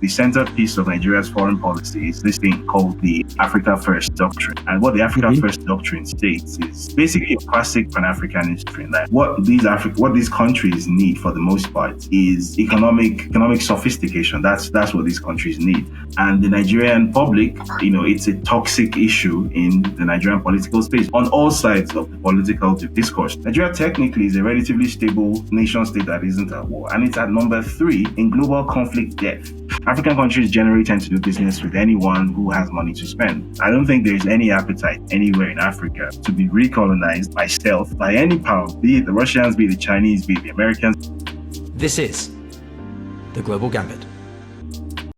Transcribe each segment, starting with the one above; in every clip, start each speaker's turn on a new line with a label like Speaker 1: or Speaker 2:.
Speaker 1: The centerpiece of Nigeria's foreign policy is this thing called the Africa First Doctrine. And what the Africa First Doctrine states is basically a classic Pan-Africanist doctrine. Like what these countries need for the most part is economic sophistication. That's what these countries need. And the Nigerian public, it's a toxic issue in the Nigerian political space on all sides of the political discourse. Nigeria technically is a relatively stable nation state that isn't at war, and it's at number 3 in global conflict depth. African countries generally tend to do business with anyone who has money to spend. I don't think there's any appetite anywhere in Africa to be recolonized by stealth by any power, be it the Russians, be it the Chinese, be it the Americans.
Speaker 2: This is The Global Gambit.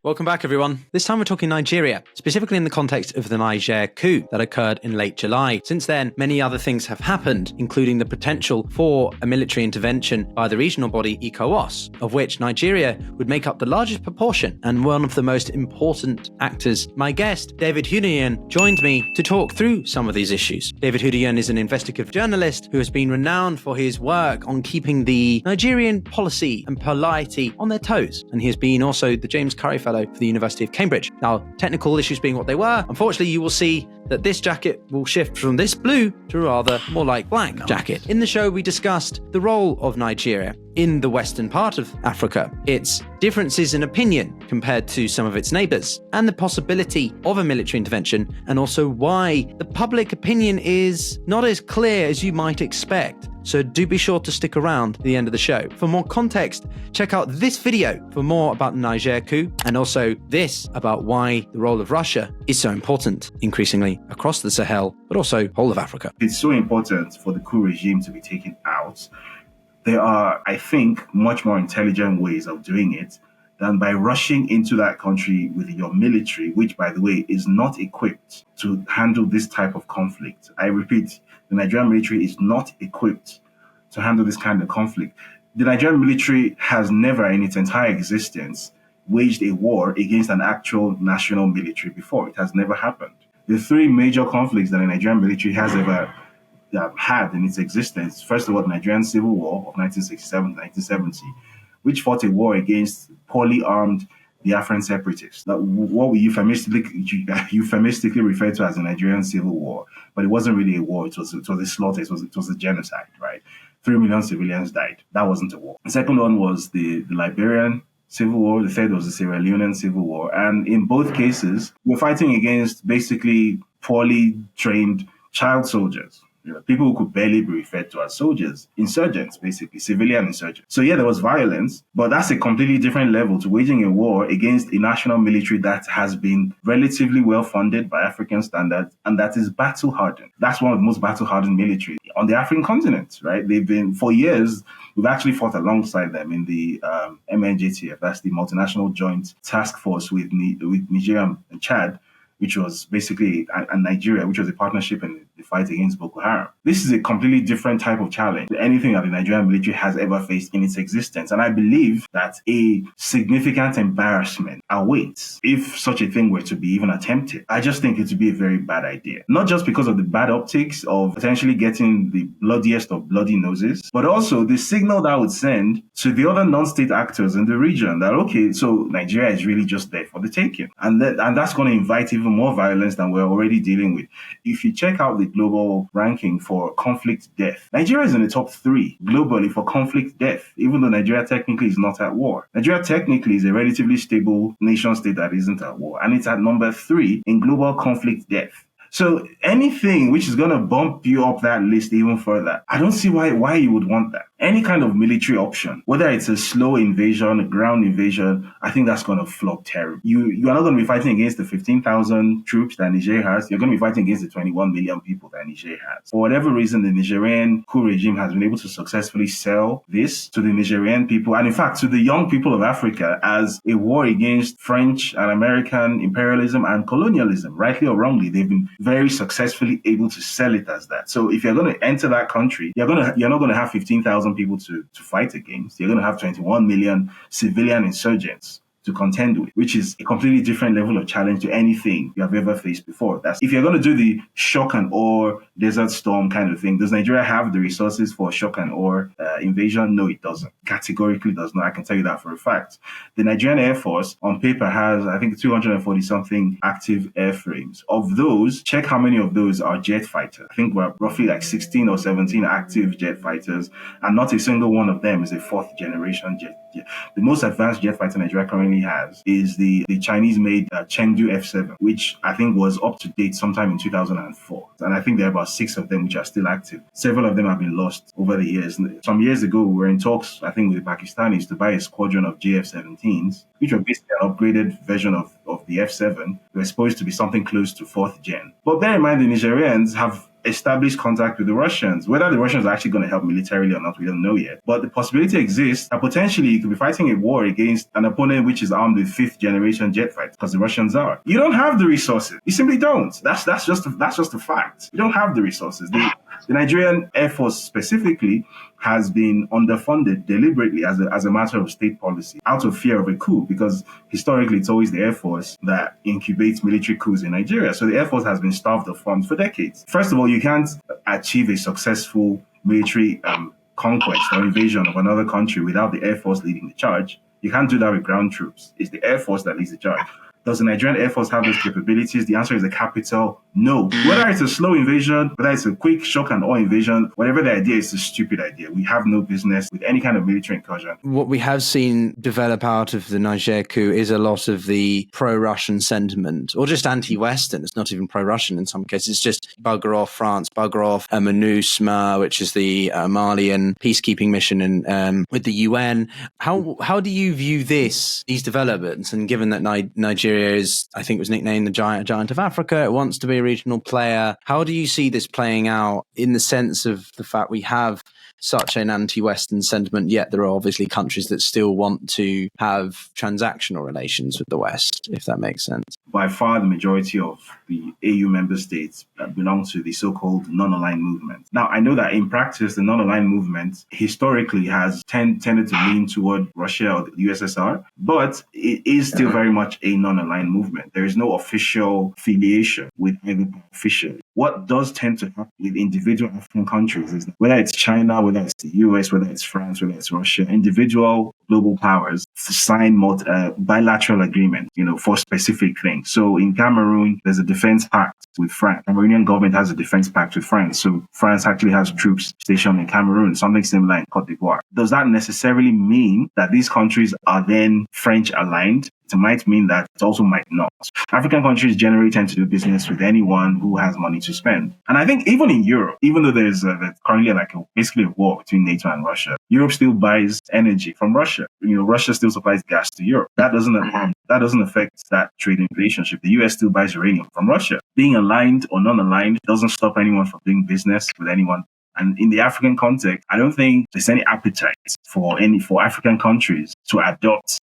Speaker 2: Welcome back, everyone. This time we're talking Nigeria, specifically in the context of the Niger coup that occurred in late July. Since then, many other things have happened, including the potential for a military intervention by the regional body ECOWAS, of which Nigeria would make up the largest proportion and one of the most important actors. My guest, David Hundeyin, joined me to talk through some of these issues. David Hundeyin is an investigative journalist who has been renowned for his work on keeping the Nigerian policy and polity on their toes, and he has been also the James Curry Fellow for the University of Cambridge. Now, technical issues being what they were, unfortunately you will see that this jacket will shift from this blue to a rather more like black jacket. In the show, we discussed the role of Nigeria in the western part of Africa, its differences in opinion compared to some of its neighbors, and the possibility of a military intervention, and also why the public opinion is not as clear as you might expect. So do be sure to stick around to the end of the show. For more context, check out this video for more about the Niger coup, and also this about why the role of Russia is so important increasingly across the Sahel, but also whole of Africa.
Speaker 1: It's so important for the coup regime to be taken out. There are, I think, much more intelligent ways of doing it than by rushing into that country with your military, which, by the way, is not equipped to handle this type of conflict. I repeat, the Nigerian military is not equipped to handle this kind of conflict. The Nigerian military has never in its entire existence waged a war against an actual national military before. It has never happened. The 3 major conflicts that the Nigerian military has ever had in its existence, first of all, the Nigerian Civil War of 1967 to 1970, which fought a war against poorly armed Biafran separatists. What we euphemistically refer to as the Nigerian Civil War, but it wasn't really a war. It was a slaughter. It was a genocide, right? 3 million civilians died. That wasn't a war. The second one was the Liberian Civil War. The third was the Sierra Leonean Civil War. And in both cases, we're fighting against basically poorly trained child soldiers. People who could barely be referred to as soldiers, insurgents, basically, civilian insurgents. So yeah, there was violence, but that's a completely different level to waging a war against a national military that has been relatively well funded by African standards and that is battle hardened. That's one of the most battle hardened militaries on the African continent, right? They've been, for years, we've actually fought alongside them in the MNJTF, that's the Multinational Joint Task Force with Niger and Chad, which was basically, and Nigeria, which was a partnership in the fight against Boko Haram. This is a completely different type of challenge than anything that the Nigerian military has ever faced in its existence. And I believe that a significant embarrassment awaits if such a thing were to be even attempted. I just think it would be a very bad idea. Not just because of the bad optics of potentially getting the bloodiest of bloody noses, but also the signal that would send to the other non-state actors in the region that, okay, so Nigeria is really just there for the taking. And that's going to invite even more violence than we're already dealing with. If you check out the global ranking for conflict death, Nigeria is in the top 3 globally for conflict death, even though Nigeria technically is not at war. Nigeria technically is a relatively stable nation state that isn't at war, and it's at number 3 in global conflict death. So anything which is going to bump you up that list even further, I don't see why you would want that. Any kind of military option, whether it's a slow invasion, a ground invasion, I think that's going to flop terribly. You are not going to be fighting against the 15,000 troops that Niger has. You're going to be fighting against the 21 million people that Niger has. For whatever reason, the Nigerian coup regime has been able to successfully sell this to the Nigerian people, and in fact, to the young people of Africa as a war against French and American imperialism and colonialism. Rightly or wrongly, they've been very successfully able to sell it as that. So if you're going to enter that country, you're not going to have 15,000 people to fight against. You're going to have 21 million civilian insurgents to contend with, which is a completely different level of challenge to anything you have ever faced before. That's if you're going to do the shock and awe desert storm kind of thing. Does Nigeria have the resources for shock and awe invasion? No, it doesn't. Categorically does not. I can tell you that for a fact. The Nigerian Air Force on paper has, I think, 240 something active airframes. Of those, check how many of those are jet fighters. I think we're roughly like 16 or 17 active jet fighters, and not a single one of them is a fourth generation jet. The most advanced jet fighter Nigeria currently has is the Chinese-made Chengdu F-7, which I think was up to date sometime in 2004. And I think there are about 6 of them which are still active. Several of them have been lost over the years. Some years ago, we were in talks, I think, with the Pakistanis to buy a squadron of JF-17s, which were basically an upgraded version of the F-7. They were supposed to be something close to 4th gen. But bear in mind, the Nigerians have established contact with the Russians. Whether the Russians are actually going to help militarily or not, we don't know yet. But the possibility exists that potentially you could be fighting a war against an opponent which is armed with 5th generation jet fighters, because the Russians are. You don't have the resources. You simply don't. That's just a fact. You don't have the resources. The Nigerian Air Force specifically has been underfunded deliberately as a matter of state policy out of fear of a coup, because historically it's always the Air Force that incubates military coups in Nigeria. So the Air Force has been starved of funds for decades. First of all, you can't achieve a successful military conquest or invasion of another country without the Air Force leading the charge. You can't do that with ground troops. It's the Air Force that leads the charge. Does the Nigerian Air Force have those capabilities? The answer is a capital no. Whether it's a slow invasion, whether it's a quick shock and awe invasion, whatever the idea is, a stupid idea. We have no business with any kind of military incursion.
Speaker 2: What we have seen develop out of the Niger coup is a lot of the pro-Russian sentiment, or just anti-Western. It's not even pro-Russian in some cases. It's just bugger off France, bugger off MINUSMA, which is the Malian peacekeeping mission with the UN. How do you view these developments? And given that Nigeria is, I think, was nicknamed the giant of Africa, it wants to be a regional player. How do you see this playing out in the sense of the fact we have such an anti-Western sentiment, yet there are obviously countries that still want to have transactional relations with the West, if that makes sense?
Speaker 1: By far, the majority of the AU member states belong to the so-called non-aligned movement. Now, I know that in practice, the non-aligned movement historically has tended to lean toward Russia or the USSR, but it is still very much a non-aligned movement. There is no official affiliation with either official. What does tend to happen with individual African countries is that whether it's China, whether it's the US, whether it's France, whether it's Russia, individual global powers sign bilateral agreements, for specific things. So in Cameroon, there's a defense pact with France. The Cameroonian government has a defense pact with France. So France actually has troops stationed in Cameroon, something similar in Cote d'Ivoire. Does that necessarily mean that these countries are then French aligned? It might mean that it also might not. African countries generally tend to do business with anyone who has money to spend. And I think even in Europe, even though there's currently basically a war between NATO and Russia, Europe still buys energy from Russia. Russia still supplies gas to Europe. That doesn't affect that trading relationship. The US still buys uranium from Russia. Being aligned or non-aligned doesn't stop anyone from doing business with anyone. And in the African context, I don't think there's any appetite for African countries to adopt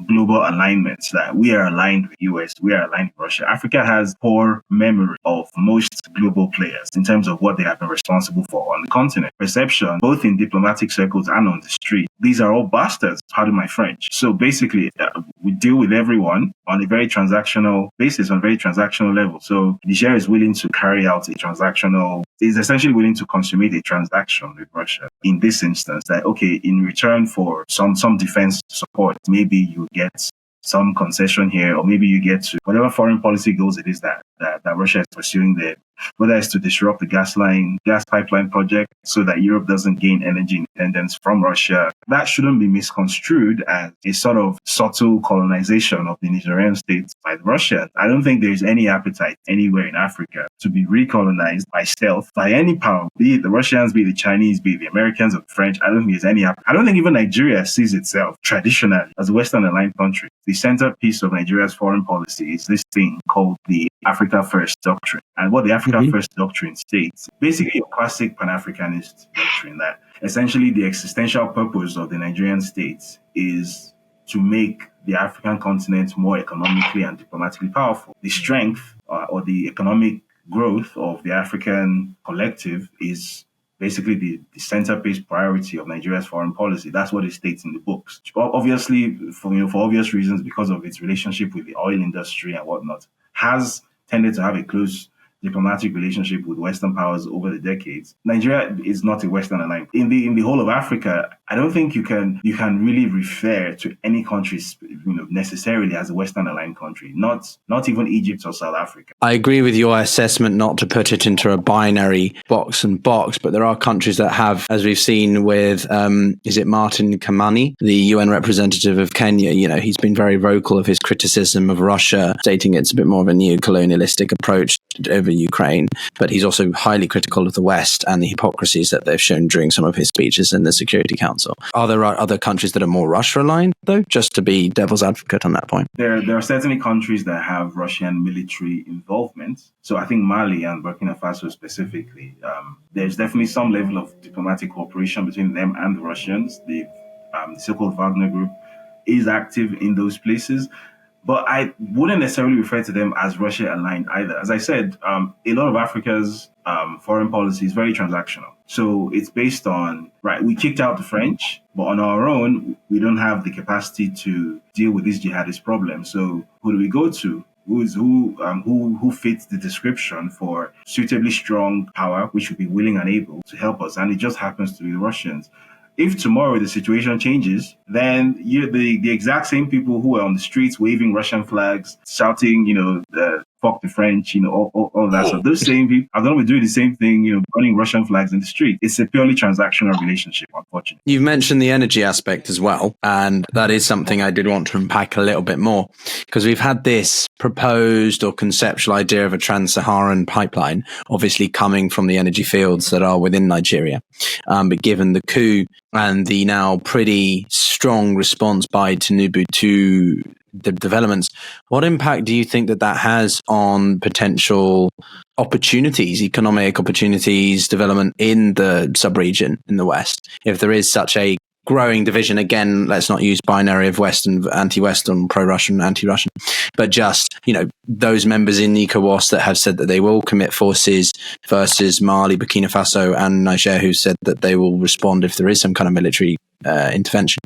Speaker 1: global alignments that we are aligned with US, we are aligned with Russia. Africa has poor memory of most global players in terms of what they have been responsible for on the continent. Perception, both in diplomatic circles and on the street, these are all bastards, pardon my French. So basically, we deal with everyone on a very transactional basis, on a very transactional level. So Niger is willing to carry out is essentially willing to consummate a transaction with Russia. In this instance, that, okay, in return for some defense support, maybe you get some concession here, or maybe you get to whatever foreign policy goals it is that Russia is pursuing there, whether it's to disrupt the gas pipeline project so that Europe doesn't gain energy independence from Russia. That shouldn't be misconstrued as a sort of subtle colonization of the Nigerian state by the Russians. I don't think there's any appetite anywhere in Africa to be recolonized by stealth by any power, be it the Russians, be it the Chinese, be it the Americans or the French. I don't think there's any appetite. I don't think even Nigeria sees itself traditionally as a Western aligned country. The centerpiece of Nigeria's foreign policy is this thing called the Africa First Doctrine. And what the Africa First Doctrine states, basically a classic Pan-Africanist doctrine, that essentially the existential purpose of the Nigerian state is to make the African continent more economically and diplomatically powerful. The strength or the economic growth of the African collective is basically the centerpiece priority of Nigeria's foreign policy. That's what it states in the books. Obviously, for obvious reasons, because of its relationship with the oil industry and whatnot, has tended to have a close diplomatic relationship with Western powers over the decades. Nigeria is not a Western aligned. In the whole of Africa, I don't think you can really refer to any country necessarily as a Western aligned country. Not even Egypt or South Africa.
Speaker 2: I agree with your assessment not to put it into a binary box, but there are countries that have, as we've seen with is it Martin Kamani, the UN representative of Kenya. He's been very vocal of his criticism of Russia, stating it's a bit more of a neo-colonialistic approach over Ukraine, but he's also highly critical of the West and the hypocrisies that they've shown during some of his speeches in the Security Council. Are there other countries that are more Russia-aligned, though, just to be devil's advocate on that point?
Speaker 1: There are certainly countries that have Russian military involvement. So I think Mali and Burkina Faso specifically, there's definitely some level of diplomatic cooperation between them and the Russians. The so-called Wagner group is active in those places. But I wouldn't necessarily refer to them as Russia-aligned either. As I said, a lot of Africa's foreign policy is very transactional. So it's based on, right, we kicked out the French, but on our own, we don't have the capacity to deal with this jihadist problem. So who do we go to? Who fits the description for suitably strong power, which would be willing and able to help us? And it just happens to be the Russians. If tomorrow the situation changes, then the exact same people who are on the streets waving Russian flags, shouting, fuck the French, all that. So those same people are going to be doing the same thing, burning Russian flags in the street. It's a purely transactional relationship, unfortunately.
Speaker 2: You've mentioned the energy aspect as well, and that is something I did want to unpack a little bit more, because we've had this proposed or conceptual idea of a trans-Saharan pipeline, obviously coming from the energy fields that are within Nigeria. But given the coup and the now pretty strong response by Tinubu to the developments, what impact do you think that has on potential opportunities, economic opportunities, development in the sub-region in the West? If there is such a growing division, again, let's not use binary of Western, anti-Western, pro-Russian, anti-Russian, but just, those members in ECOWAS that have said that they will commit forces versus Mali, Burkina Faso and Niger, who said that they will respond if there is some kind of military intervention.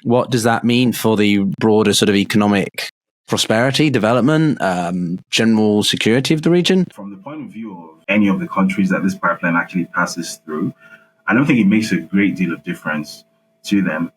Speaker 2: What does that mean for the broader sort of economic prosperity, development, general security of the region?
Speaker 1: From the point of view of any of the countries that this pipeline actually passes through, I don't think it makes a great deal of difference to them.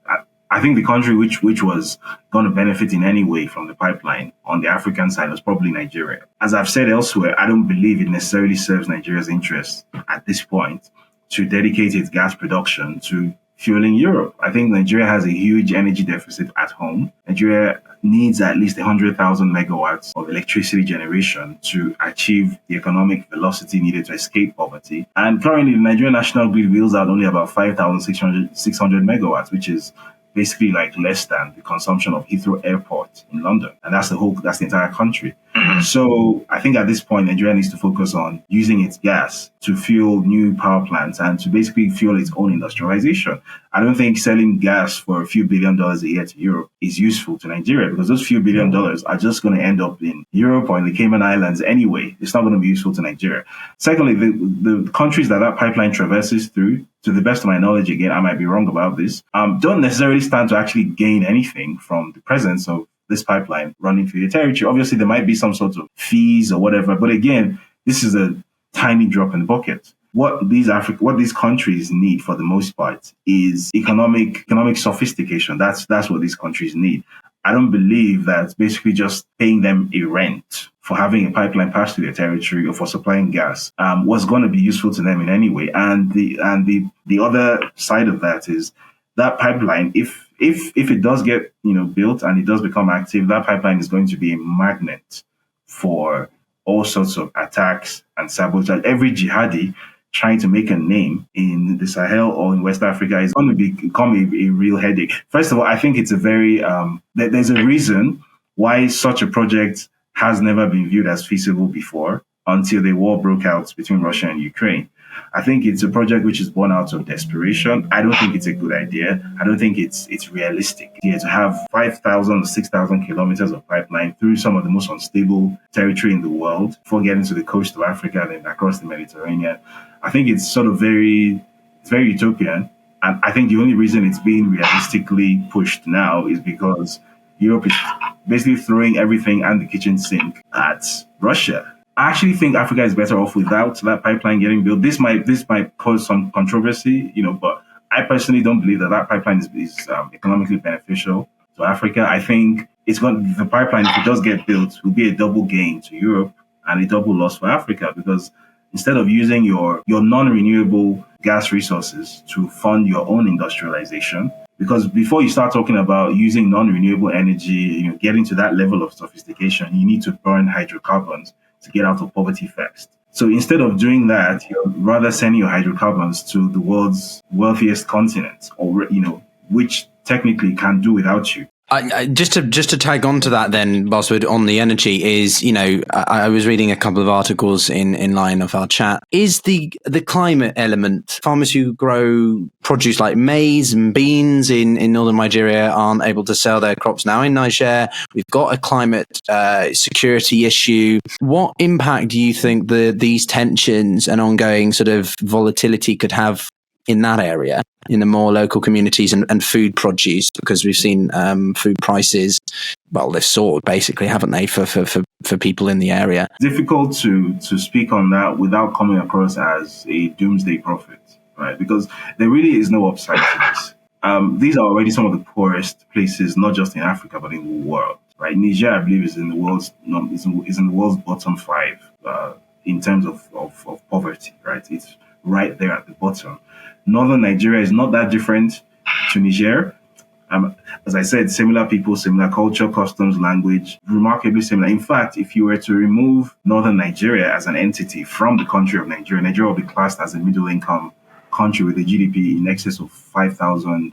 Speaker 1: I think the country which was going to benefit in any way from the pipeline on the African side was probably Nigeria. As I've said elsewhere, I don't believe it necessarily serves Nigeria's interests at this point to dedicate its gas production to fueling Europe. I think Nigeria has a huge energy deficit at home. Nigeria needs at least 100,000 megawatts of electricity generation to achieve the economic velocity needed to escape poverty. And currently, the Nigerian National Grid wheels out only about 5,600 megawatts, which is basically like less than the consumption of Heathrow Airport in London. And that's the entire country. So I think at this point, Nigeria needs to focus on using its gas to fuel new power plants and to basically fuel its own industrialization. I don't think selling gas for a few $1 billion a year to Europe is useful to Nigeria, because those few $1 billion are just going to end up in Europe or in the Cayman Islands anyway. It's not going to be useful to Nigeria. Secondly, the countries that pipeline traverses through, to the best of my knowledge, again, I might be wrong about this, don't necessarily stand to actually gain anything from the presence of this pipeline running through the territory. Obviously, there might be some sort of fees or whatever, but again, this is a tiny drop in the bucket. What these countries need for the most part is economic sophistication. That's what these countries need. I don't believe that basically just paying them a rent for having a pipeline pass through their territory or for supplying gas was going to be useful to them in any way. And the other side of that is that pipeline, if it does get built and it does become active, that pipeline is going to be a magnet for all sorts of attacks and sabotage. Every jihadi trying to make a name in the Sahel or in West Africa is going to become a real headache. First of all, I think it's a very there's a reason why such a project has never been viewed as feasible before until the war broke out between Russia and Ukraine. I think it's a project which is born out of desperation. I don't think it's a good idea. I don't think it's realistic to have 5,000 or 6,000 kilometers of pipeline through some of the most unstable territory in the world before getting to the coast of Africa and then across the Mediterranean. I think it's sort of very It's very utopian. And I think the only reason it's being realistically pushed now is because Europe is basically throwing everything and the kitchen sink at Russia. I actually think Africa is better off without that pipeline getting built. This might cause some controversy, but I personally don't believe that pipeline is economically beneficial to Africa. I think the pipeline, if it does get built, will be a double gain to Europe and a double loss for Africa, because instead of using your non-renewable gas resources to fund your own industrialization, because before you start talking about using non-renewable energy, getting to that level of sophistication, you need to burn hydrocarbons to get out of poverty first. So instead of doing that, you're rather sending your hydrocarbons to the world's wealthiest continent, or which technically can do without you.
Speaker 2: Just to tag on to that then, Boswood, on the energy is, I was reading a couple of articles in line of our chat. Is the climate element, farmers who grow produce like maize and beans in northern Nigeria aren't able to sell their crops now in Niger? We've got a climate security issue. What impact do you think these tensions and ongoing sort of volatility could have in that area, in the more local communities and food produce? Because we've seen food prices, well, they've soared basically, haven't they, for people in the area?
Speaker 1: Difficult to speak on that without coming across as a doomsday prophet, right? Because there really is no upside to this. These are already some of the poorest places, not just in Africa, but in the world, right? Niger, I believe, is in the world's bottom 5 in terms of poverty, right? It's right there at the bottom. Northern Nigeria is not that different to Niger. As I said, similar people, similar culture, customs, language, remarkably similar. In fact, if you were to remove Northern Nigeria as an entity from the country of Nigeria, Nigeria will be classed as a middle-income country with a GDP in excess of $5,000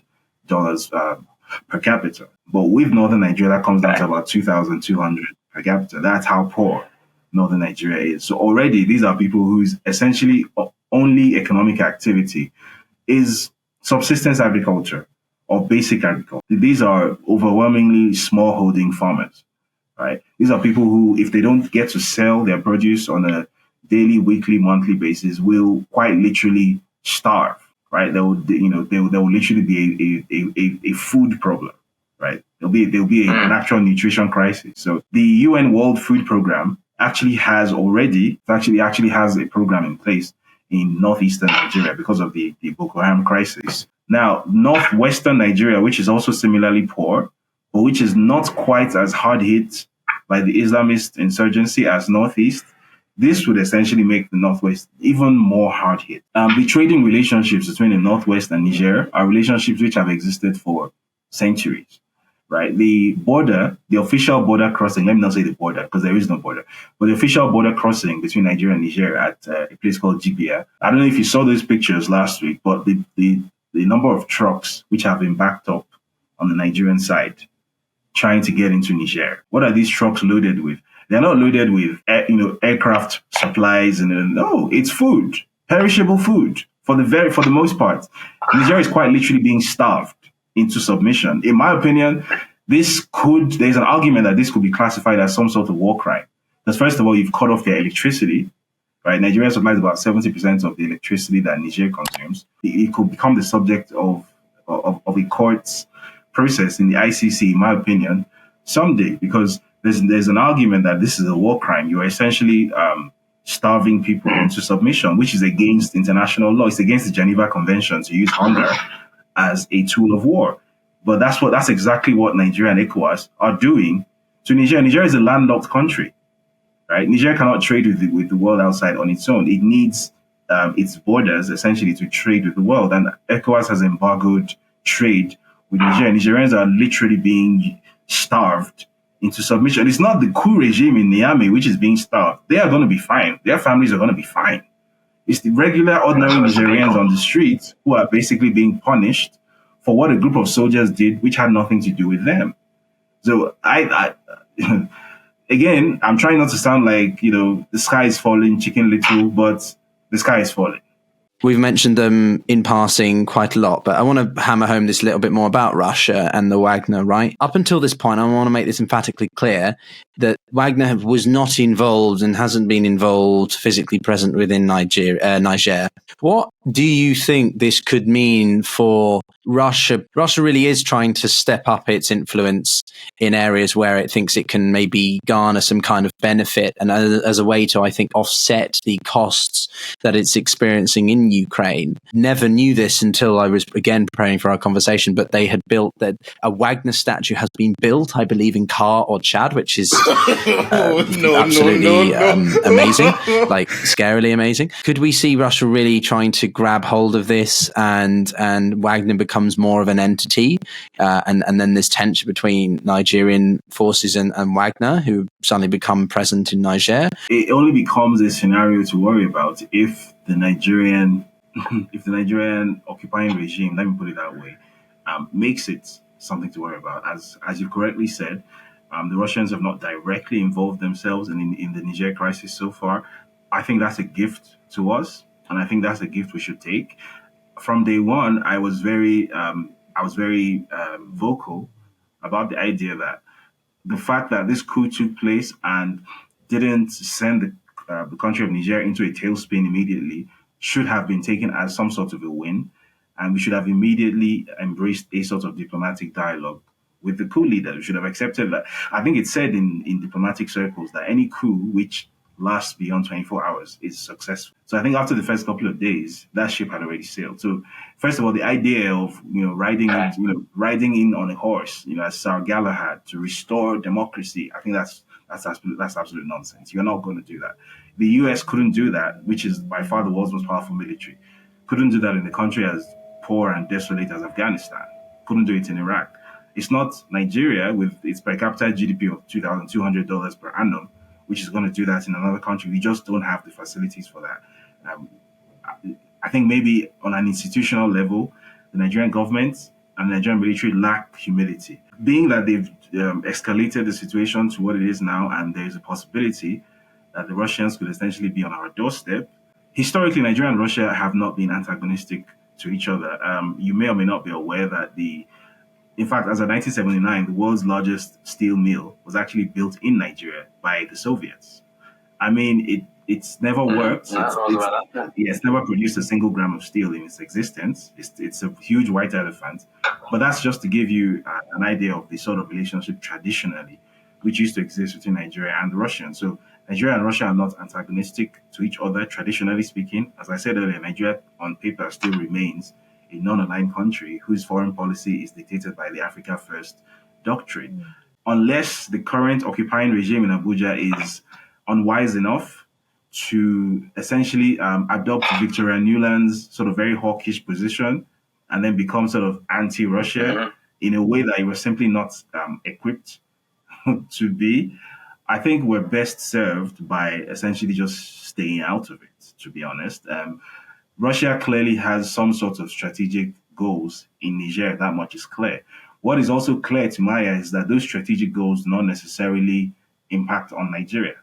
Speaker 1: per capita. But with Northern Nigeria, that comes down to about $2,200 per capita. That's how poor Northern Nigeria is. So already, these are people whose essentially only economic activity is subsistence agriculture or basic agriculture. These are overwhelmingly small-holding farmers, right? These are people who, if they don't get to sell their produce on a daily, weekly, monthly basis, will quite literally starve, right? There will literally be a food problem, right? There'll be an actual nutrition crisis. So the UN World Food Program actually has a program in place in northeastern Nigeria because of the Boko Haram crisis. Now, northwestern Nigeria, which is also similarly poor, but which is not quite as hard hit by the Islamist insurgency as northeast, this would essentially make the northwest even more hard hit. The trading relationships between the northwest and Niger are relationships which have existed for centuries. Right, the official border crossing, let me not say the border because there is no border, but the official border crossing between Nigeria and Niger at a place called Jibia. I don't know if you saw those pictures last week, but the number of trucks which have been backed up on the Nigerian side trying to get into Niger. What are these trucks loaded with? They're not loaded with aircraft supplies no, it's food, perishable food for the most part. Niger is quite literally being starved into submission. In my opinion, there's an argument that this could be classified as some sort of war crime. Because first of all, you've cut off their electricity, right? Nigeria supplies about 70% of the electricity that Niger consumes. It could become the subject of a court's process in the ICC, in my opinion, someday, because there's an argument that this is a war crime. You're essentially starving people into submission, which is against international law. It's against the Geneva Convention to use hunger as a tool of war. But that's exactly what Nigeria and ECOWAS are doing to Niger. Niger is a landlocked country, right? Niger cannot trade with the world outside on its own. It needs its borders essentially to trade with the world. And ECOWAS has embargoed trade with Niger. Nigerians are literally being starved into submission. It's not the coup regime in Niamey which is being starved. They are going to be fine. Their families are going to be fine. It's the regular, ordinary Nigerians on the streets who are basically being punished for what a group of soldiers did, which had nothing to do with them. So I again, I'm trying not to sound like, the sky is falling, Chicken Little, but the sky is falling.
Speaker 2: We've mentioned them in passing quite a lot, but I want to hammer home this a little bit more about Russia and the Wagner, right? Up until this point, I want to make this emphatically clear that Wagner was not involved and hasn't been involved, physically present within Niger. What do you think this could mean for Russia? Russia really is trying to step up its influence in areas where it thinks it can maybe garner some kind of benefit, and as a way to, I think, offset the costs that it's experiencing in Ukraine. Never knew this until I was, again, preparing for our conversation, but they had built that a Wagner statue has been built, I believe, in Kar or Chad, which is absolutely amazing, like scarily amazing. Could we see Russia really trying to grab hold of this, and Wagner becomes more of an entity, and then this tension between Nigerian forces and Wagner, who suddenly become present in Niger?
Speaker 1: It only becomes a scenario to worry about if the Nigerian occupying regime, let me put it that way, makes it something to worry about. As you correctly said, the Russians have not directly involved themselves in the Niger crisis so far. I think that's a gift to us, and I think that's a gift we should take. From day one, I was very vocal about the idea that the fact that this coup took place and didn't send the country of Niger into a tailspin immediately should have been taken as some sort of a win, and we should have immediately embraced a sort of diplomatic dialogue with the coup leader. We should have accepted that. I think it's said in diplomatic circles that any coup which lasts beyond 24 hours is successful. So I think after the first couple of days, that ship had already sailed. So first of all, the idea of riding in on a horse, as Sir Galahad, to restore democracy, I think that's absolute nonsense. You're not going to do that. The US couldn't do that, which is by far the world's most powerful military. Couldn't do that in a country as poor and desolate as Afghanistan. Couldn't do it in Iraq. It's not Nigeria with its per capita GDP of $2,200 per annum, which is going to do that in another country. We just don't have the facilities for that. I think maybe on an institutional level, the Nigerian government and the Nigerian military lack humility. Being that they've escalated the situation to what it is now, and there's a possibility that the Russians could essentially be on our doorstep. Historically, Nigeria and Russia have not been antagonistic to each other. You may or may not be aware that in fact, as of 1979, the world's largest steel mill was actually built in Nigeria by the Soviets. I mean, it's never worked. It's never produced a single gram of steel in its existence. It's a huge white elephant. But that's just to give you an idea of the sort of relationship traditionally which used to exist between Nigeria and the Russians. So Nigeria and Russia are not antagonistic to each other, traditionally speaking. As I said earlier, Nigeria on paper still remains a non-aligned country whose foreign policy is dictated by the Africa First doctrine. Unless the current occupying regime in Abuja is unwise enough to essentially adopt Victoria Nuland's sort of very hawkish position and then become sort of anti-Russia in a way that it was simply not equipped to be, I think we're best served by essentially just staying out of it, to be honest. Russia clearly has some sort of strategic goals in Niger. That much is clear. What is also clear to my eye is that those strategic goals do not necessarily impact on Nigeria,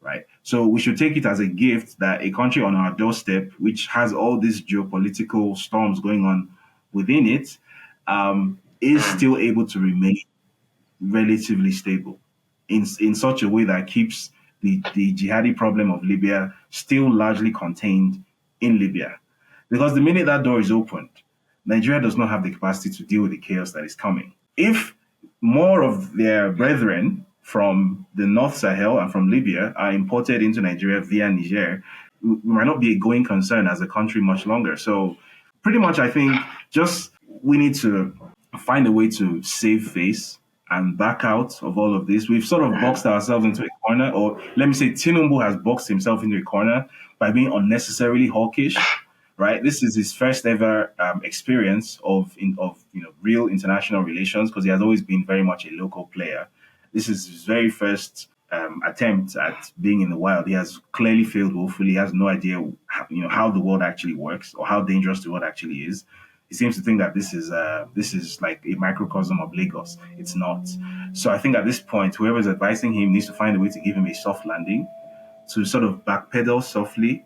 Speaker 1: right? So we should take it as a gift that a country on our doorstep, which has all these geopolitical storms going on within it, is still able to remain relatively stable in such a way that keeps the jihadi problem of Libya still largely contained in Libya. Because the minute that door is opened, Nigeria does not have the capacity to deal with the chaos that is coming. If more of their brethren from the North Sahel and from Libya are imported into Nigeria via Niger, we might not be a going concern as a country much longer. So pretty much I think just we need to find a way to save face and back out of all of this. We've sort of boxed ourselves into a corner, or let me say Tinubu has boxed himself into a corner by being unnecessarily hawkish, right? This is his first ever experience of real international relations, because he has always been very much a local player. This is his very first attempt at being in the wild. He has clearly failed woefully. He has no idea how the world actually works or how dangerous the world actually is. He seems to think that this is like a microcosm of Lagos. It's not. So I think at this point, whoever is advising him needs to find a way to give him a soft landing, to sort of backpedal softly,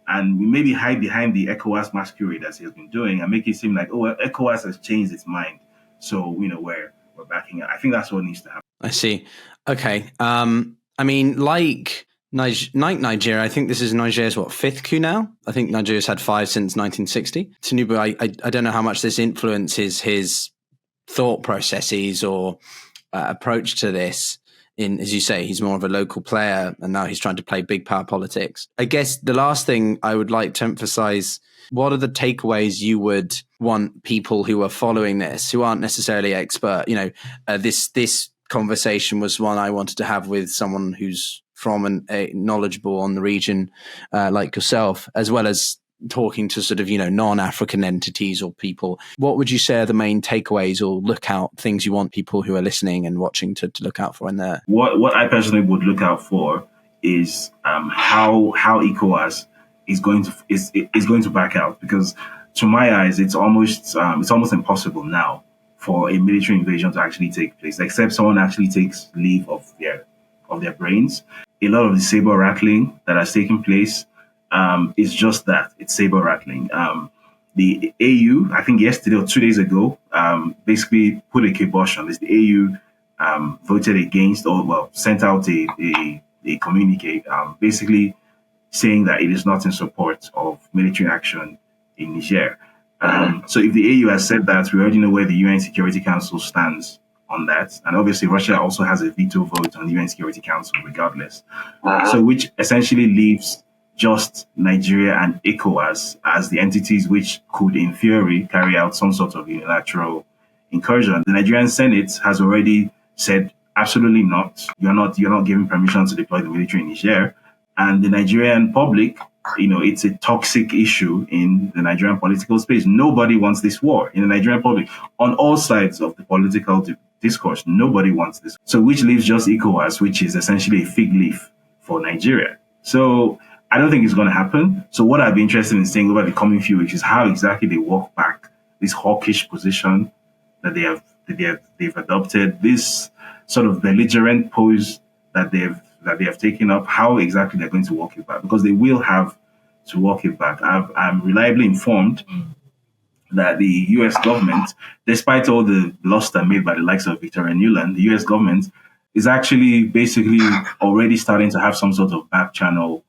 Speaker 1: and maybe hide behind the ECOWAS masquerade as he has been doing, and make it seem like, oh, ECOWAS has changed its mind, so we're backing it. I think that's what needs to happen.
Speaker 2: I see. Okay. I mean, like Nigeria, I think this is Nigeria's, fifth coup now? I think Nigeria's had 5 since 1960. Tinubu, I don't know how much this influences his thought processes or approach to this. As you say, he's more of a local player, and now he's trying to play big power politics. I guess the last thing I would like to emphasize, what are the takeaways you would want people who are following this, who aren't necessarily expert? This conversation was one I wanted to have with someone who's from knowledgeable on the region, like yourself, as well as talking to sort of, non-African entities or people. What would you say are the main takeaways or things you want people who are listening and watching to look out for in there?
Speaker 1: What I personally would look out for is how ECOWAS is going to back out, because to my eyes it's almost impossible now for a military invasion to actually take place, except someone actually takes leave of their brains. A lot of the saber rattling that has taken place is just that. It's saber rattling. The AU, I think yesterday or 2 days ago, basically put a kibosh on this. The AU voted against, sent out a communique, basically saying that it is not in support of military action in Niger. So if the AU has said that, we already know where the UN Security Council stands on that. And obviously Russia also has a veto vote on the UN Security Council regardless. So which essentially leaves just Nigeria and ECOWAS as the entities which could, in theory, carry out some sort of unilateral incursion. The Nigerian Senate has already said, absolutely not. You're not giving permission to deploy the military in Niger. And the Nigerian public, it's a toxic issue in the Nigerian political space. Nobody wants this war in the Nigerian public. On all sides of the political discourse, nobody wants this. So which leaves just ECOWAS, which is essentially a fig leaf for Nigeria. So I don't think it's going to happen. So what I'd be interested in seeing over the coming few weeks is how exactly they walk back this hawkish position that they've adopted, this sort of belligerent pose that they have taken up, how exactly they're going to walk it back, because they will have to walk it back. I'm reliably informed that the U.S. government, despite all the bluster made by the likes of Victoria Nuland, the U.S. government is actually basically already starting to have some sort of back channel,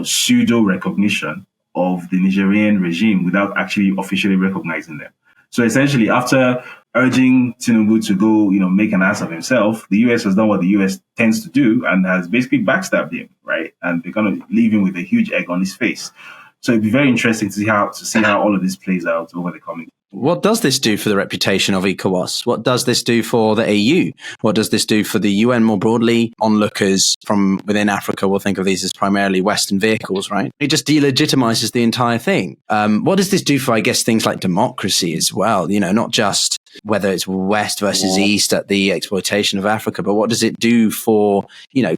Speaker 1: pseudo recognition of the Nigerian regime without actually officially recognizing them. So essentially, after urging Tinubu to go, make an ass of himself, the US has done what the US tends to do and has basically backstabbed him, right? And they're going to leave him with a huge egg on his face. So it'd be very interesting to see how all of this plays out over the coming.
Speaker 2: What does this do for the reputation of ECOWAS? What does this do for the AU? What does this do for the UN more broadly? Onlookers from within Africa will think of these as primarily Western vehicles, right? It just delegitimizes the entire thing. What does this do for, I guess, things like democracy as well? Not just whether it's West versus East at the exploitation of Africa, but what does it do for,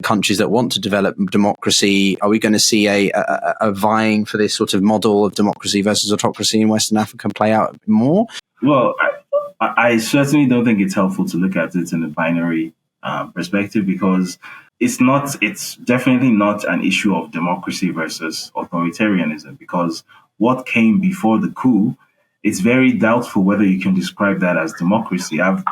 Speaker 2: countries that want to develop democracy? Are we going to see a vying for this sort of model of democracy versus autocracy in Western Africa play out more?
Speaker 1: Well, I certainly don't think it's helpful to look at it in a binary perspective, because it's definitely not an issue of democracy versus authoritarianism, because what came before the coup, it's very doubtful whether you can describe that as democracy. I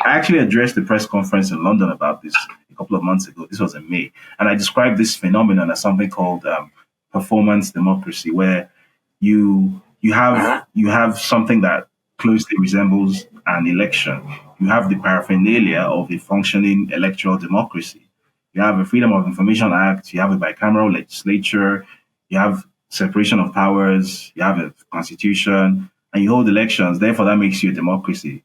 Speaker 1: actually addressed the press conference in London about this a couple of months ago. This was in May. And I described this phenomenon as something called performance democracy, where you have something that closely resembles an election. You have the paraphernalia of a functioning electoral democracy. You have a Freedom of Information Act, you have a bicameral legislature, you have separation of powers, you have a constitution, and you hold elections. Therefore, that makes you a democracy.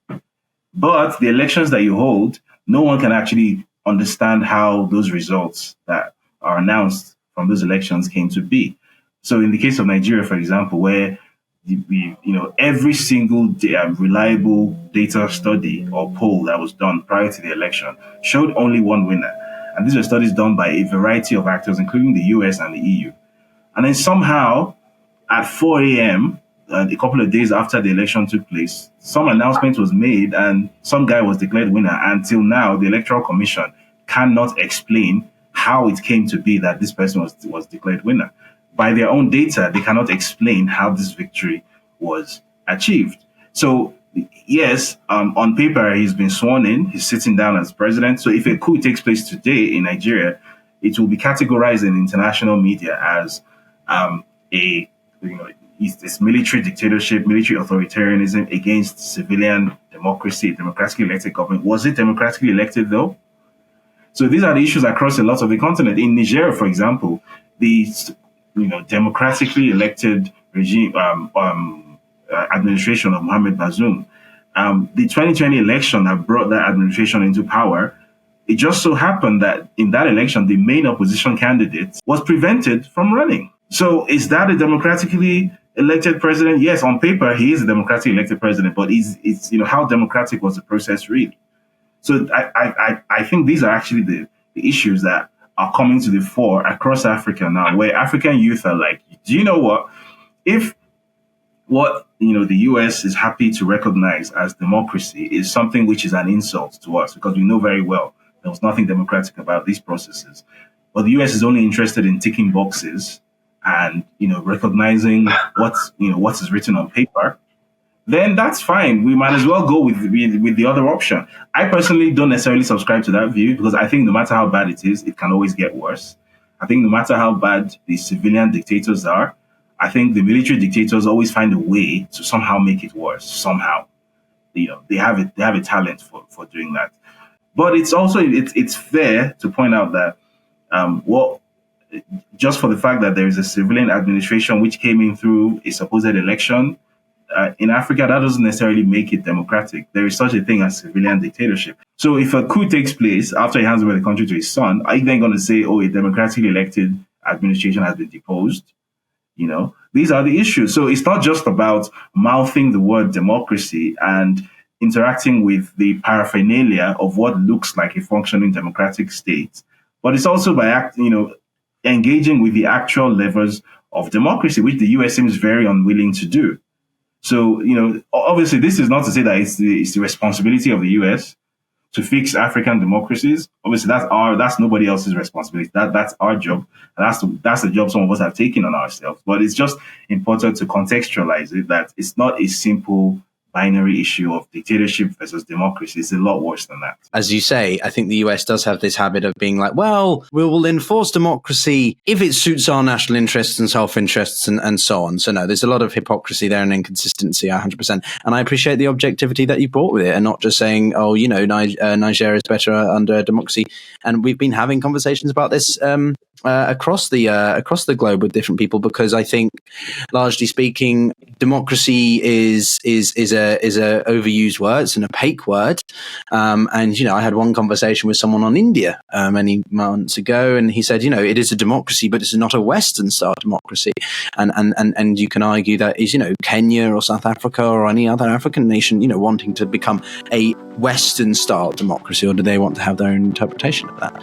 Speaker 1: But the elections that you hold, no one can actually understand how those results that are announced from those elections came to be. So in the case of Nigeria, for example, where every single reliable data study or poll that was done prior to the election showed only one winner. And these were studies done by a variety of actors, including the US and the EU. And then somehow at 4 a.m., a couple of days after the election took place, some announcement was made and some guy was declared winner. Until now, the Electoral Commission cannot explain how it came to be that this person was declared winner. By their own data, they cannot explain how this victory was achieved. So yes, on paper, he's been sworn in. He's sitting down as president. So if a coup takes place today in Nigeria, it will be categorized in international media as this military dictatorship, military authoritarianism against civilian democracy, democratically elected government. Was it democratically elected though? So these are the issues across a lot of the continent. In Niger, for example, the democratically elected regime administration of Mohamed Bazoum, the 2020 election that brought that administration into power, it just so happened that in that election, the main opposition candidate was prevented from running. So is that a democratically elected president? Yes, on paper, he is a democratically elected president, but it's how democratic was the process really? So I think these are actually the issues that are coming to the fore across Africa now, where African youth are like, do you know what? If what the US is happy to recognize as democracy is something which is an insult to us, because we know very well there was nothing democratic about these processes. But the US is only interested in ticking boxes and recognizing what is written on paper. Then that's fine. We might as well go with the other option. I personally don't necessarily subscribe to that view, because I think no matter how bad it is, it can always get worse. I think no matter how bad the civilian dictators are, I think the military dictators always find a way to somehow make it worse. Somehow, they have a talent for doing that. But it's also it's fair to point out that just for the fact that there is a civilian administration which came in through a supposed election in Africa, that doesn't necessarily make it democratic. There is such a thing as civilian dictatorship. So if a coup takes place after he hands over the country to his son, are you then going to say, oh, a democratically elected administration has been deposed? These are the issues. So it's not just about mouthing the word democracy and interacting with the paraphernalia of what looks like a functioning democratic state, but it's also by engaging with the actual levers of democracy, which the US seems very unwilling to do. So, obviously, this is not to say that it's the responsibility of the US to fix African democracies. Obviously, that's nobody else's responsibility. That's our job. And that's the job some of us have taken on ourselves. But it's just important to contextualize it, that it's not a simple binary issue of dictatorship versus democracy. It's a lot worse than that.
Speaker 2: As you say, I think the US does have this habit of being like, well, we will enforce democracy if it suits our national interests and self-interests and so on. So no, there's a lot of hypocrisy there and inconsistency, 100%. And I appreciate the objectivity that you brought with it, and not just saying, oh, Niger is better under democracy. And we've been having conversations about this across the globe with different people, because I think, largely speaking, democracy is a overused word. It's an opaque word. And I had one conversation with someone on India many months ago, and he said, it is a democracy, but it's not a Western style democracy. And you can argue that is, Kenya or South Africa or any other African nation, wanting to become a Western style democracy, or do they want to have their own interpretation of that?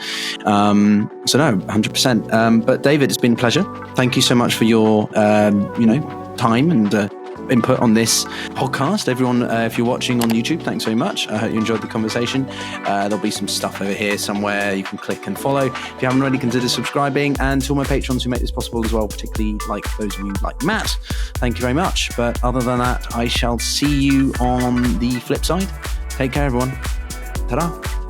Speaker 2: So no, 100%. But David, it's been a pleasure. Thank you so much for your, time and input on this podcast. Everyone, if you're watching on YouTube, thanks very much. I hope you enjoyed the conversation. There'll be some stuff over here somewhere you can click and follow. If you haven't already, consider subscribing, and to all my patrons who make this possible as well, particularly like those of you like Matt. Thank you very much. But other than that, I shall see you on the flip side. Take care, everyone. Ta-da.